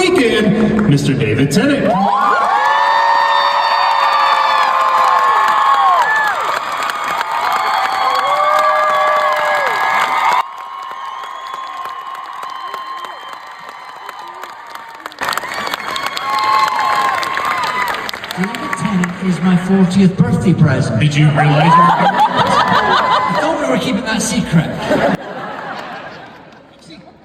weekend, Mr. David Tennant. David Tennant is my 40th birthday present. Did you realize? I thought we were keeping that secret.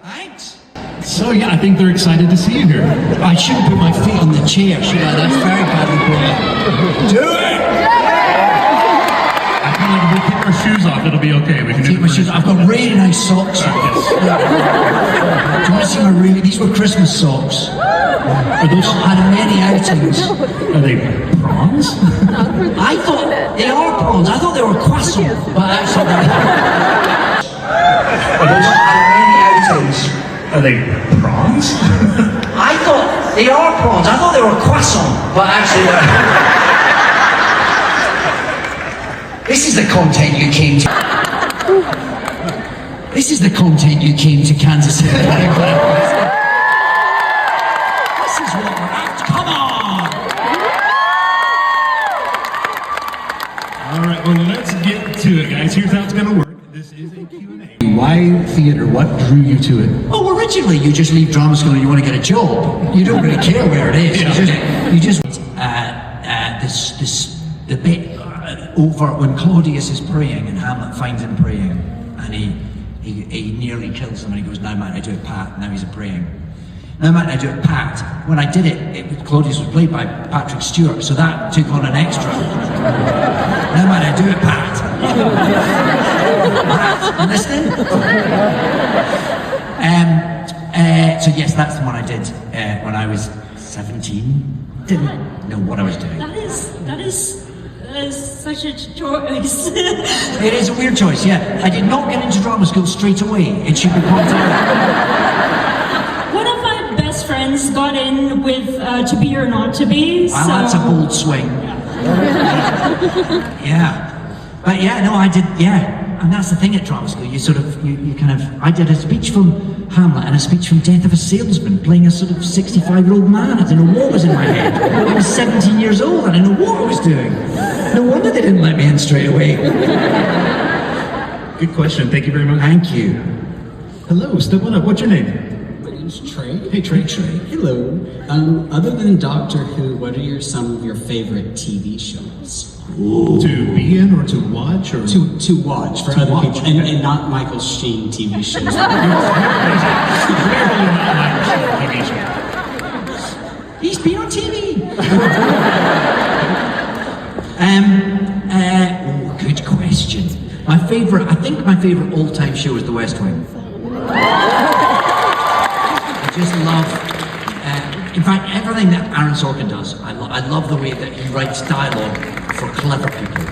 Thanks. So yeah, I think they're excited to see you here. I shouldn't put my feet on the chair, should I? That's very badly put. Do it! I feel like if we take our shoes off, it'll be okay. We can Take my shoes. I've got really nice socks. Do you want to see my really? These were Christmas socks. Are those? I had many outings. Are they prawns? I thought they are prawns. I thought they were croissant, but actually Are those? I had many outings. Are they prawns? I thought they are prawns. I thought they were croissant, but actually this is the content you came to. This is the content you came to Kansas City. This is what we're at. Come on! All right, well, let's get to it, guys. Here's how it's going to work. This is a Q&A. Why theater? What drew you to it? Oh, originally you just leave drama school and you want to get a job. You don't really care where it is. You just the bit over when Claudius is praying and Hamlet finds him praying, and he nearly kills him and he goes, "Now might I do it, Pat?" Now he's praying. Now might I do it, Pat? When I did it, Claudius was played by Patrick Stewart, so that took on an extra. Now might I do it, Pat? Pat, you listening? So yes, that's the one I did when I was 17. Didn't know what I was doing. That is such a choice. It is a weird choice, yeah. I did not get into drama school straight away. It should be pointed out. One of my best friends got in with To Be or Not to Be. Well, that's a bold swing. Yeah. But yeah, no, I did, yeah. And that's the thing at drama school, you kind of, I did a speech from Hamlet and a speech from Death of a Salesman, playing a sort of 65-year-old man. I didn't know what was in my head. I was 17 years old, I didn't know what I was doing. No wonder they didn't let me in straight away. Good question. Thank you very much. Thank you. Hello, step on up. What's your name? My name's Trey. Hey, Trey. Hello. Other than Doctor Who, what are some of your favorite TV shows? Ooh. To be in or to watch or To watch for other people, and not Michael Sheen TV shows. He's been on TV. Good question. I think my favorite all-time show is The West Wing. I just love. In fact, everything that Aaron Sorkin does, I love the way that he writes dialogue for clever people.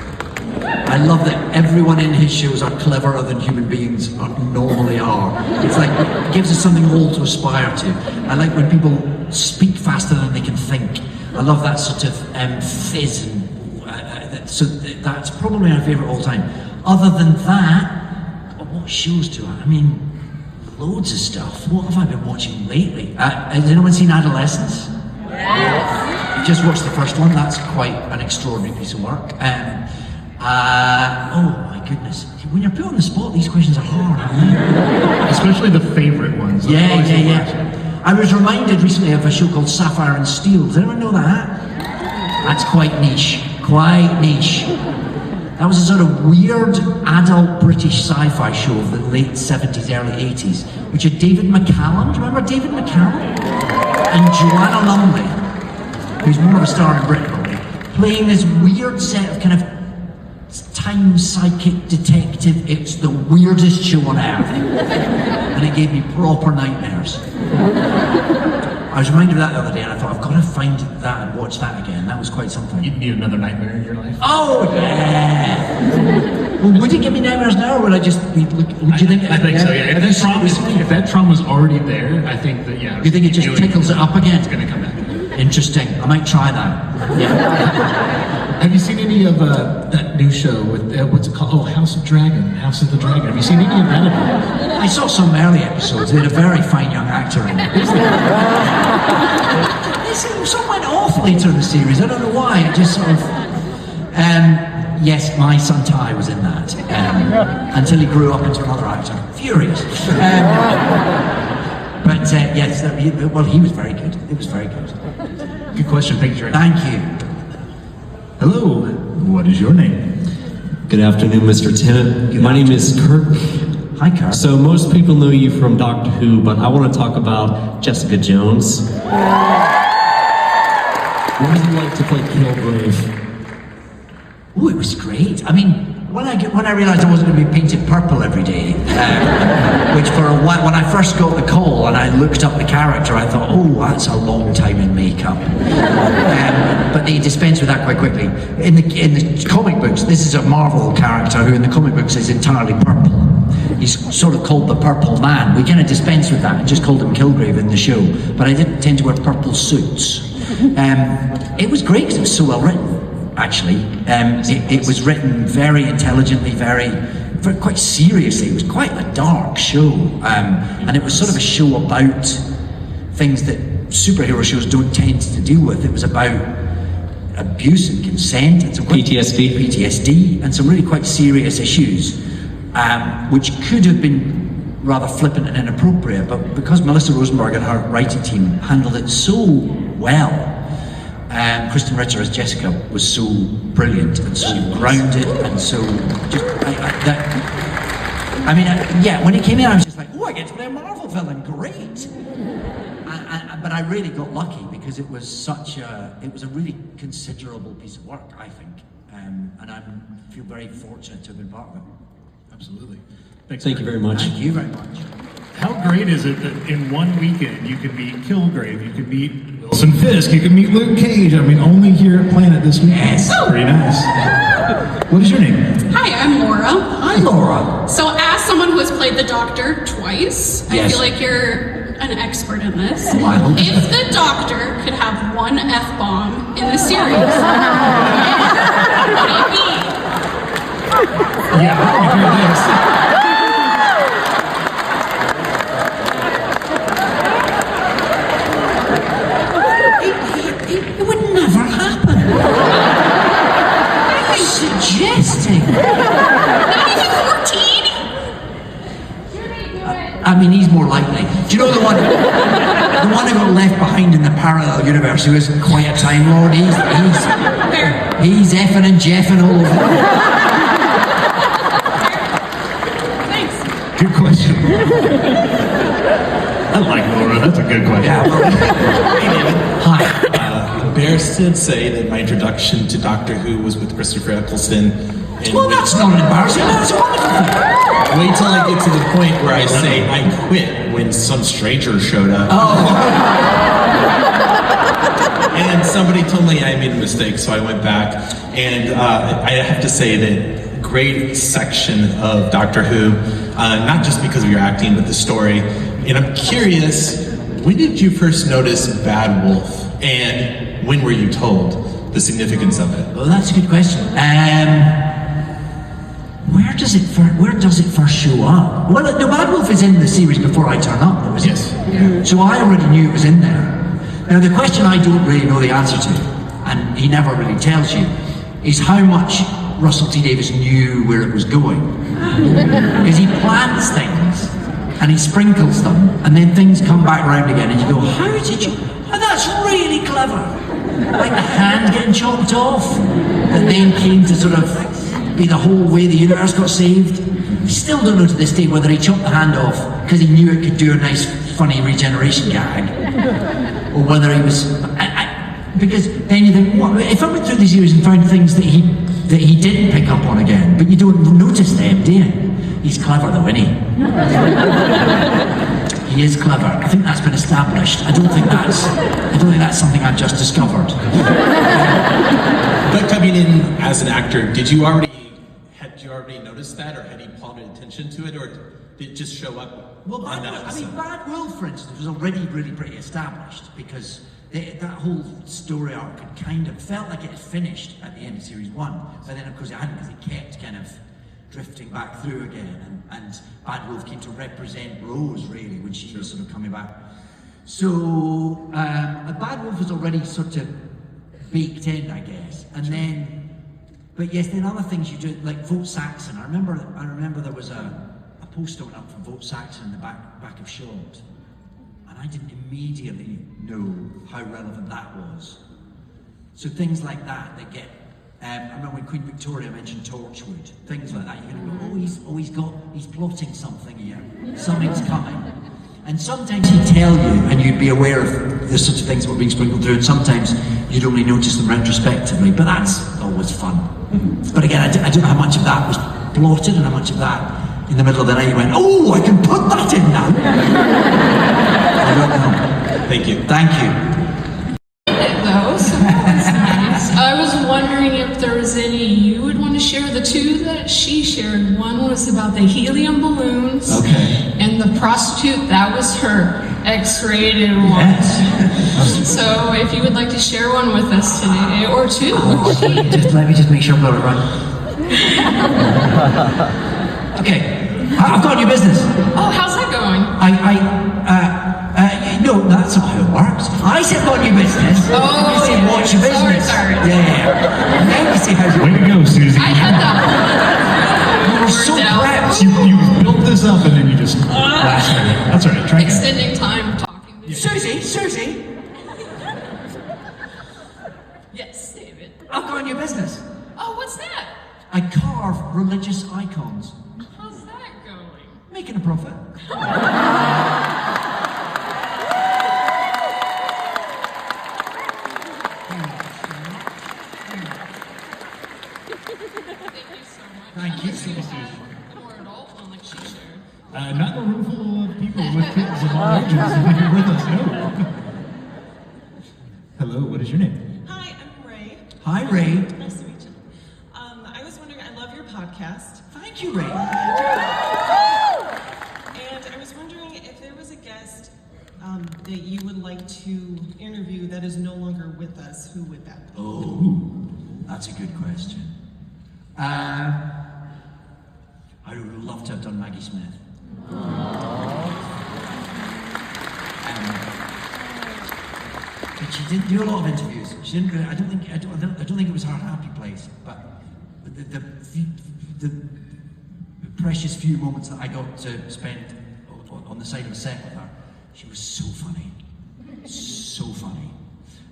I love that everyone in his shows are cleverer than human beings normally are. It's like, it gives us something all to aspire to. I like when people speak faster than they can think. I love that sort of fizz. So that's probably my favourite all time. Other than that, what shows do I mean, loads of stuff. What have I been watching lately? Has anyone seen Adolescence? Yes. Just watched the first one. That's quite an extraordinary piece of work. Oh my goodness. When you're put on the spot, these questions are hard, aren't they? Especially the favorite ones. Yeah. I was reminded recently of a show called Sapphire and Steel. Does anyone know that? That's quite niche. That was a sort of weird adult British sci-fi show of the late 70s, early 80s, which had David McCallum. Do you remember David McCallum? And Joanna Lumley, who's more of a star in Britain probably, playing this weird set of kind of time psychic detective. It's the weirdest show on earth. And it gave me proper nightmares. I was reminded of that the other day and I thought, I've got to find that and watch that again. That was quite something. You need another nightmare in your life? Oh, yeah! Well, would it give me nightmares now, or would I just be, would you think? I think so, yeah. If that trauma's already there, I think that, yeah. You think it just tickles it up again? It's gonna come back. Interesting. I might try that. Yeah. Have you seen any of that new show with, what's it called? Oh, House of the Dragon. Have you seen any of that? I saw some early episodes. They had a very fine young actor in it. Some went off later in the series. I don't know why. It just sort of. Yes, my son Ty was in that until he grew up into another actor. Furious. But yes, well, he was very good. It was very good. Good question. Thank you. Thank you. Hello. What is your name? Good afternoon, Mr. Tennant. My name is Kirk. Hi, Kirk. So most people know you from Doctor Who, but I want to talk about Jessica Jones. What was it like to play Kilgrave? Oh, it was great. I mean, when I realised I wasn't going to be painted purple every day, which for a while, when I first got the call and I looked up the character, I thought, oh, that's a long time in makeup. But they dispensed with that quite quickly. In the comic books, this is a Marvel character who in the comic books is entirely purple. He's sort of called the Purple Man. We kind of dispensed with that and just called him Kilgrave in the show. But I didn't tend to wear purple suits. It was great because it was so well written. Actually, it was written very intelligently, very quite seriously. It was quite a dark show, and it was sort of a show about things that superhero shows don't tend to deal with. It was about abuse and consent and some PTSD, and some really quite serious issues, which could have been rather flippant and inappropriate. But because Melissa Rosenberg and her writing team handled it so well. Kristen Ritter as Jessica was so brilliant and so grounded and so just when it came in I was just like, oh, I get to play a Marvel villain, great. But I really got lucky because it was a really considerable piece of work, I think, and I feel very fortunate to have been part of it. Absolutely. Thank you very much. Thank you very much. How great is it that in one weekend you can meet Kilgrave, you can meet Wilson Fisk, you can meet Luke Cage? I mean, only here at Planet this weekend. Yes. Pretty nice. What is your name? Hi, I'm Laura. Hi, Laura. So, as someone who has played the Doctor twice, I Yes. feel like you're an expert in this. Oh, I hope so. If the Doctor could have one F-bomb in the series, what would it be? Yeah, let me hear this. It would never happen. What are you suggesting? Not even 14? I mean, he's more likely. Do you know the one who got left behind in the parallel universe who isn't quite a Time Lord? He's effing and jeffing all over. Thanks. Good question. I like Laura, that's a good question. Hi. Embarrassed to say that my introduction to Doctor Who was with Christopher Eccleston. Well, that's not embarrassing. That's wonderful. Wait till I get to the point where I say I quit when some stranger showed up. And somebody told me I made a mistake, so I went back. And I have to say that great section of Doctor Who, not just because of your acting, but the story. And I'm curious, when did you first notice Bad Wolf? And when were you told the significance of it? Well, that's a good question. Where does it first show up? Well, the Bad Wolf is in the series before I turn up, though, isn't Yes. it? Yeah. So I already knew it was in there. Now, the question I don't really know the answer to, and he never really tells you, is how much Russell T Davies knew where it was going. Because he plants things, and he sprinkles them, and then things come back round again, and you go, how did you... Oh, that's really clever. Like the hand getting chopped off, that then came to sort of be the whole way the universe got saved. I still don't know to this day whether he chopped the hand off because he knew it could do a nice, funny regeneration gag, or whether he was... because then you think, what, if I went through the series and found things that he didn't pick up on again, but you don't notice them, do you? He's clever though, isn't he? He is clever. I think that's been established. I don't think that's something I've just discovered. But coming in as an actor, had you already noticed that, or had he called attention to it, or did it just show up Well, on that episode? Bad Wolf, for instance, was already really pretty established because that whole story arc had kind of felt like it had finished at the end of series 1, but then of course it hadn't, because it kept kind of drifting back through again, and Bad Wolf came to represent Rose really when she was sort of coming back. So a Bad Wolf was already sort of baked in, I guess, and then, but yes, then other things you do, like Vote Saxon. I remember there was a poster went up for Vote Saxon in the back of shows, and I didn't immediately know how relevant that was. So things like that get. I remember when Queen Victoria mentioned Torchwood, things like that. You're going to go, he's plotting something here. Something's coming. And sometimes he'd tell you, and you'd be aware of the sorts of things that were being sprinkled through, and sometimes you'd only notice them retrospectively. But that's always fun. But again, I don't know how much of that was plotted, and how much of that in the middle of the night you went, oh, I can put that in now. I don't know. Thank you. Thank you. Though, so that was nice. I was wondering if there was any you would want to share. The two that she shared, one was about the helium balloons. Okay. And the prostitute, that was her X-rated one. Yes. So if you would like to share one with us today, or two. Let me just make sure I've got it right. Okay, I've got a new business. Oh, how's that going? No, that's not how it works. I said got a new business. Oh, You said yeah, what's your business? sorry. Yeah. And then you say how's it Way to go, Susie. I had that. You were so prepped. You built this up and then you just flashed it. That's all right. Try again. Extending time talking to you. Susie, Yes, David. I've got a new business. Oh, what's that? I carve religious icons. How's that going? Making a profit. Thank you so much. Thank you, Unless Susie. have a more adult one like she shared. Not in a room full of people with kids of all ages living with us. No. Hello, what is your name? Hi, I'm Ray. Hi, Ray. Nice to meet you. I was wondering, I love your podcast, Thank you, Ray. and I was wondering if there was a guest that you would like to interview that is no longer with us, who would that be? Oh, that's a good question. I would love to have done Maggie Smith. But she didn't do a lot of interviews. She didn't. Really, I don't think it was her happy place. But the precious few moments that I got to spend on the side of a set with her, she was so funny, so funny.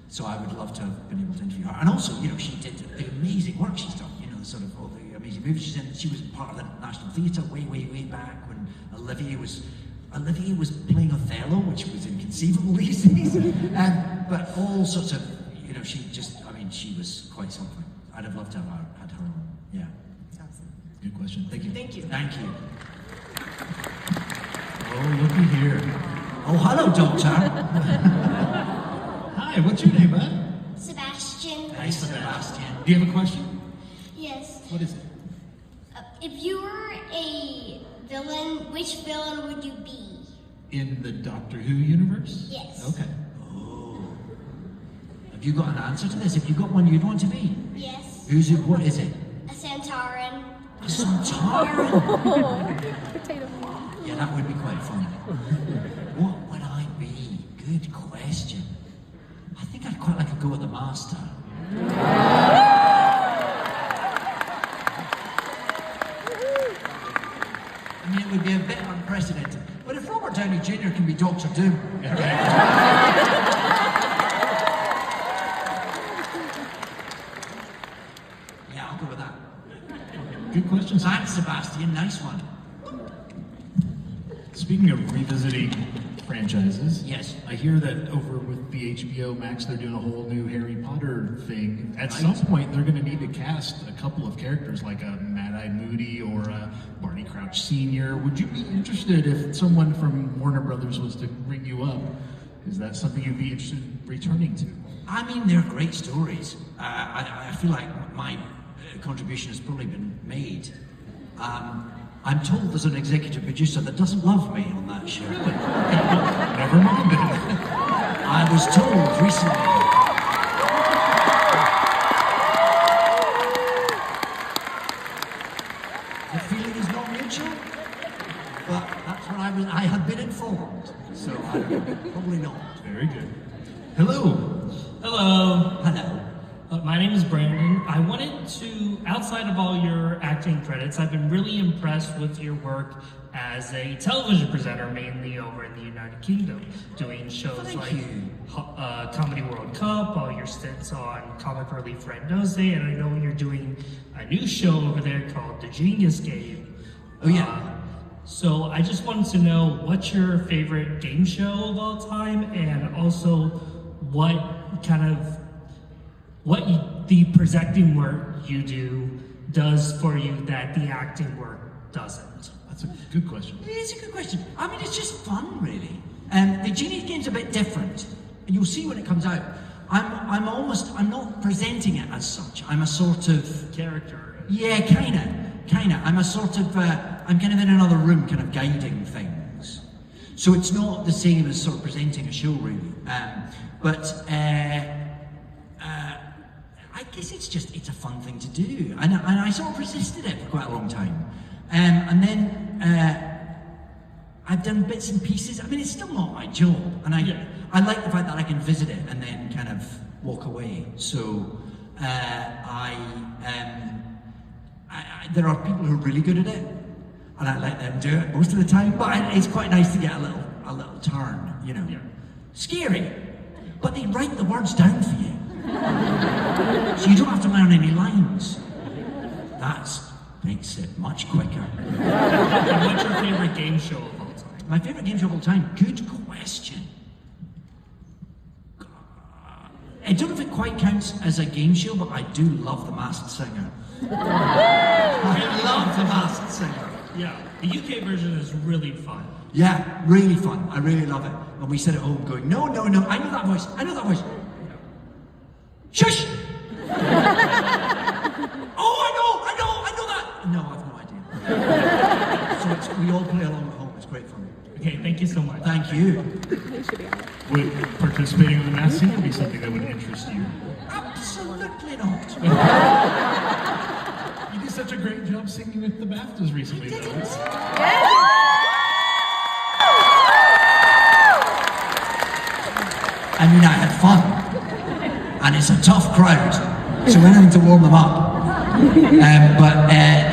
So I would love to have been able to interview her. And also, she did the amazing work she's done. Sort of all the amazing movies she's in. She was part of the National Theatre way back when Olivia was playing Othello, which was inconceivable these days. But all sorts of, she was quite something. I'd have loved to have had her on. Yeah. Awesome. Good question. Thank you. Thank you. Thank you. Oh, looky here. Oh, hello, Doctor. Hi, what's your name, bud? Sebastian. Nice, Sebastian. Do you have a question? Yes. What is it? If you were a villain, which villain would you be? In the Doctor Who universe? Yes. Okay. Oh. Have you got an answer to this? Have you got one you'd want to be? Yes. Who's it? What is it? A Centauran. A Centauran. Yeah, that would be quite fun. What would I be? Good question. I think I'd quite like to go at the Master. I mean, it would be a bit unprecedented. But if Robert Downey Jr. can be Doctor Doom, yeah, I'll go with that. Good question. Thanks, Sebastian. Nice one. Speaking of revisiting franchises, Yes. I hear that over with the HBO Max, they're doing a whole new Harry Potter thing. At Right. some point, they're going to need to cast a couple of characters, like a Mad-Eye Moody or a Barney Crouch Sr. Would you be interested if someone from Warner Brothers was to ring you up? Is that something you'd be interested in returning to? I mean, they're great stories. I feel like my contribution has probably been made. I'm told there's an executive producer that doesn't love me on that show. Never mind then. I was told recently. The feeling is not mutual, but that's what I had been informed. So I don't know, probably not. Very good. Hello. Hello. Hello. My name is Brandon. I wanted to, outside of all your acting credits, I've been really impressed with your work as a television presenter, mainly over in the United Kingdom, doing shows Comedy World Cup, all your stints on Comic Relief Red Nose Day, and I know you're doing a new show over there called The Genius Game. Oh yeah. So I just wanted to know what's your favorite game show of all time, and also the presenting work you do does for you that the acting work doesn't. That's a good question. It is a good question. I mean, it's just fun, really. The Genius Game's a bit different, and you'll see when it comes out. I'm not presenting it as such. I'm a sort of Character. yeah, kinda. I'm a sort of I'm kind of in another room, kind of guiding things. So it's not the same as sort of presenting a show, really. But I guess it's a fun thing to do, and I sort of resisted it for quite a long time, and then I've done bits and pieces. I mean, it's still not my job, and I like the fact that I can visit it and then kind of walk away. So there are people who are really good at it, and I let them do it most of the time. But it's quite nice to get a little turn, you know. Yeah. Scary, but they write the words down for you. So you don't have to learn any lines. That makes it much quicker. And what's your favorite game show of all time? My favorite game show of all time? Good question. I don't know if it quite counts as a game show, but I do love The Masked Singer. I love The Masked Singer. Yeah, the UK version is really fun. Yeah, really fun. I really love it. And we sit at home going, no, I know that voice. Shush! Oh, I know that! No, I've no idea. So we all play along at home. It's great fun. Okay, thank you so much. Thank you. Would participating in the Masked Singer be something that would interest you? Absolutely not. You did such a great job singing at the BAFTAs recently, though. I mean, I had fun. And it's a tough crowd, so we're having to warm them up. But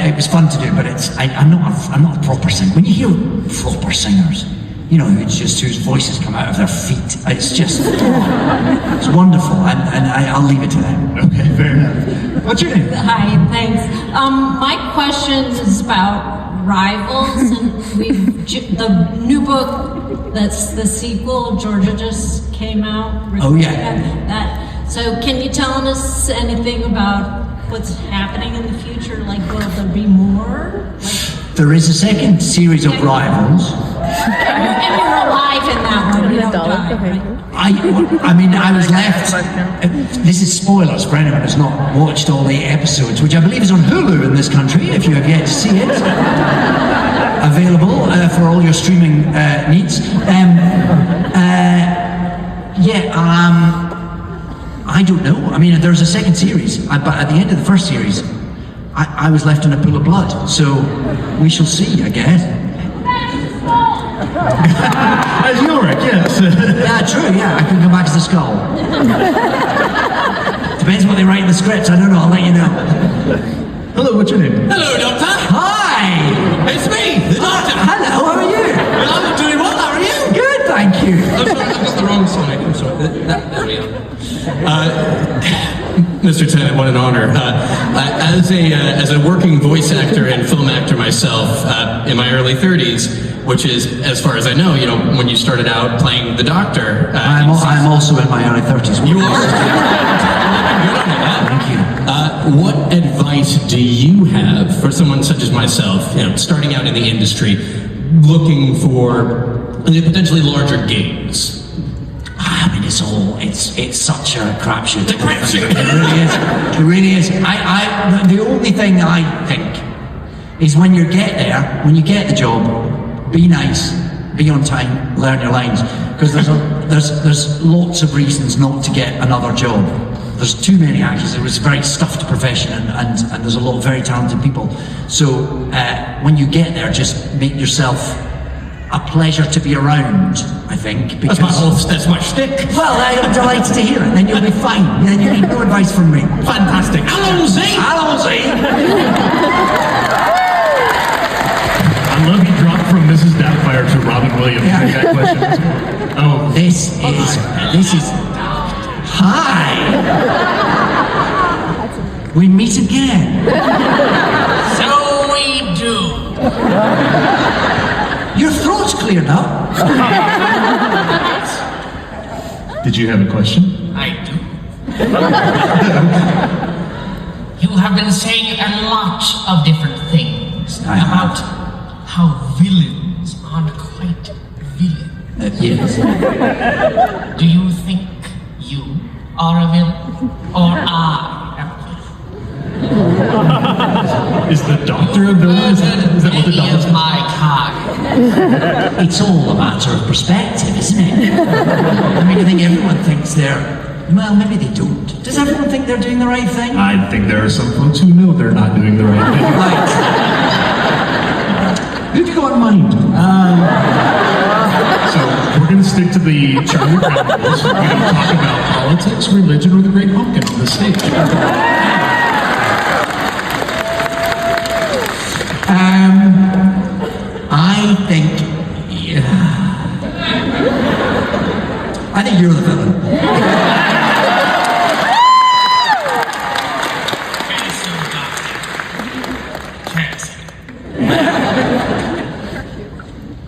it was fun to do. But I'm not a proper singer. When you hear proper singers, you know, whose voices come out of their feet, it's just it's wonderful. And I'll leave it to them. Okay, fair enough. What's your name? Hi, thanks. My question is about Rivals, and the new book that's the sequel, Georgia, just came out. Oh, yeah. So can you tell us anything about what's happening in the future? Like, will there be more? There is a second series of Rivals. And you're alive in that one. You don't die, right? I was left. This is spoilers for anyone who's not watched all the episodes, which I believe is on Hulu in this country, if you have yet to see it. Available for all your streaming needs. I don't know. I mean, there's a second series, but at the end of the first series, I was left in a pool of blood. So we shall see, I guess. As Ulrich, yes. Yeah, true, yeah. I can come back as the skull. Depends what they write in the scripts. I don't know. I'll let you know. Hello, what's your name? Hello, Doctor. Hi! It's me, the Doctor. Hello, how are you? I'm doing well. How are you? Good, thank you. I'm sorry, I've got the wrong side. I'm sorry. There we are. Mr. Tennant, what an honor. As a working voice actor and film actor myself, in my early 30s, which is, as far as I know, when you started out playing the Doctor. I'm also in my early 30s. You are? Thank you. What advice do you have for someone such as myself, starting out in the industry, looking for potentially larger gigs? I mean, it's such a crapshoot. It's a crapshoot. It really is. The only thing I think is when you get there, when you get the job, be nice, be on time, learn your lines, because there's lots of reasons not to get another job. There's too many actors. It was a very stuffed profession, and there's a lot of very talented people. So when you get there, just make yourself a pleasure to be around, I think. Because, That's my shtick. well, I'm delighted to hear it. Then you'll be fine. Then you need no advice from me. Fantastic. Allons-y! Allons-y! I love you dropped from Mrs. Doubtfire to Robin Williams. Yeah. That question. Oh, This is. Hi! We meet again. So we do. Your throat's clear now. did you have a question? I do. You have been saying a lot of different things I have. about how villains aren't quite villains. Yes. Do you think you are a villain? Or I am a villain? Is the doctor a villain? Is that what the Any doctor's of my kind. It's all a matter of perspective, isn't it? I mean, I think everyone thinks they're. Well, maybe they don't. Does everyone think they're doing the right thing? I think there are some folks who know they're not doing the right thing. Right. Who've you got in mind? So we're going to stick to the Charlie Brown rules. We're going to talk about politics, religion, or the Great Pumpkin on the stage. I think. I think you're the villain.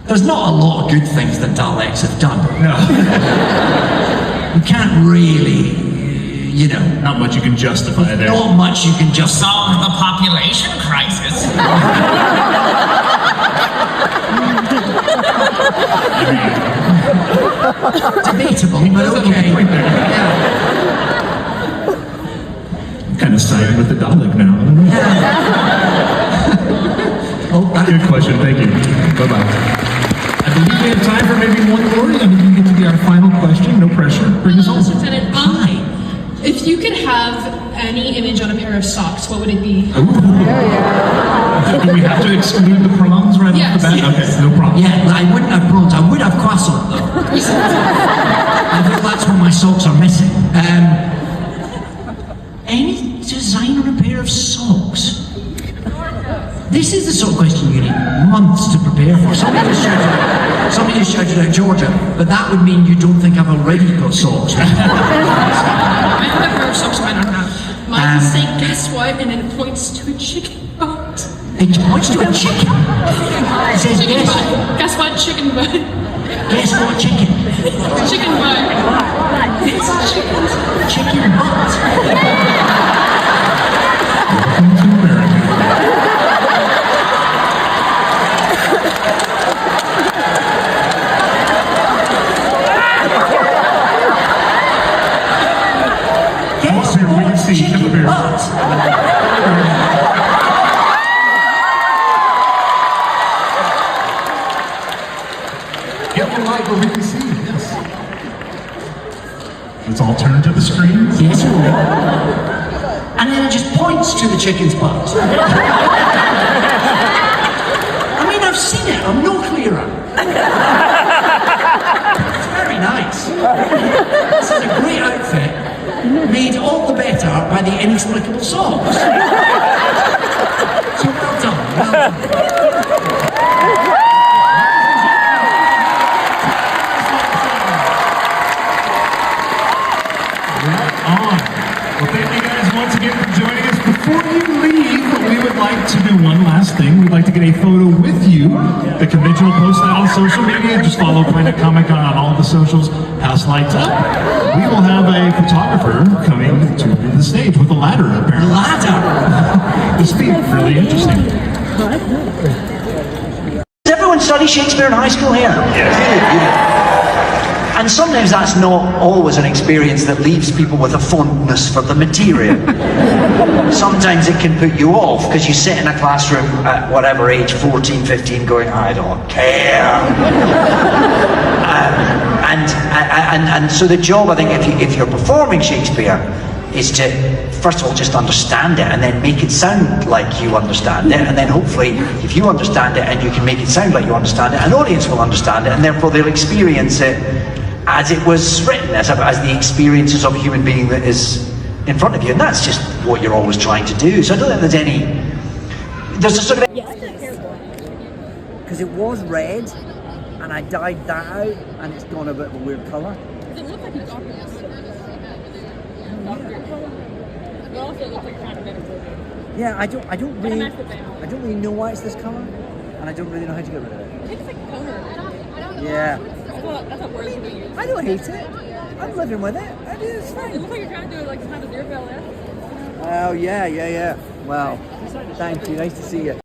There's not a lot of good things that Daleks have done. No, You can't really, not much you can justify there. not much you can just. Solve the population crisis. Debatable, but okay. Yeah. I'm kind of siding with the Dalek now. I don't know. Oh, Good question, thank you. Bye-bye. I believe we have time for maybe one more, and we can get to be our final question. No pressure. Bring us home. Mr. Tennant, Hi. if you could have any image on a pair of socks, what would it be? Do we have to exclude the prongs right off Yes. the bat? Okay, no problem. Yeah, I wouldn't have bronze. I would have croissant though. I think that's what my socks are missing. Any design on a pair of socks? This is the sort of question you need months to prepare for. Somebody just shouted out Georgia, but that would mean you don't think I've already got socks. I have a pair of socks I don't have. Mine say guess what, and then it points to a chicken butt. It points to a chicken. It says Chicken guess, butt. Guess what? Chicken butt. guess what chicken? Chicken butt. It's chicken. Chicken butt. Welcome to America. Guess Here, we can what see. Come chicken up here. butt? Get the light where we can see. Yes. Let's all turn to the screens. Yes, it will. And then it just points to the chicken's butt. I mean, I've seen it. I'm no clearer. It's very nice. This is a great outfit, made all the better by the inexplicable socks. So well done. Well done. On. Well, thank you guys once again for joining us. Before you leave, we would like to do one last thing. We'd like to get a photo with you. The convention will post that on social media. Just follow Planet Comic Con on all the socials. House lights up. We will have a photographer coming to the stage with a ladder, apparently. Ladder. This will be really interesting. Does everyone study Shakespeare in high school here? Yes. And sometimes that's not always an experience that leaves people with a fondness for the material. Sometimes it can put you off because you sit in a classroom at whatever age, 14, 15, going, I don't care. And so the job, I think, if you're performing Shakespeare, is to, first of all, just understand it and then make it sound like you understand it. And then hopefully, if you understand it and you can make it sound like you understand it, an audience will understand it, and therefore they'll experience it as it was written, as the experiences of a human being that is in front of you. And that's just what you're always trying to do. So I don't think there's a sort of... Because it was red, and I dyed that out, and it's gone a bit of a weird colour. Does it look like a doctor? It also looks like kind of better movie. Yeah, I don't really know why it's this colour, and I don't really know how to get rid of it. I think it's like toner. Yeah. That's what words we use. I don't hate it. I'm living with it. It's fine. It looks like you're trying to do like some kind of zero bell. Oh yeah. Well, thank you. Nice to see you.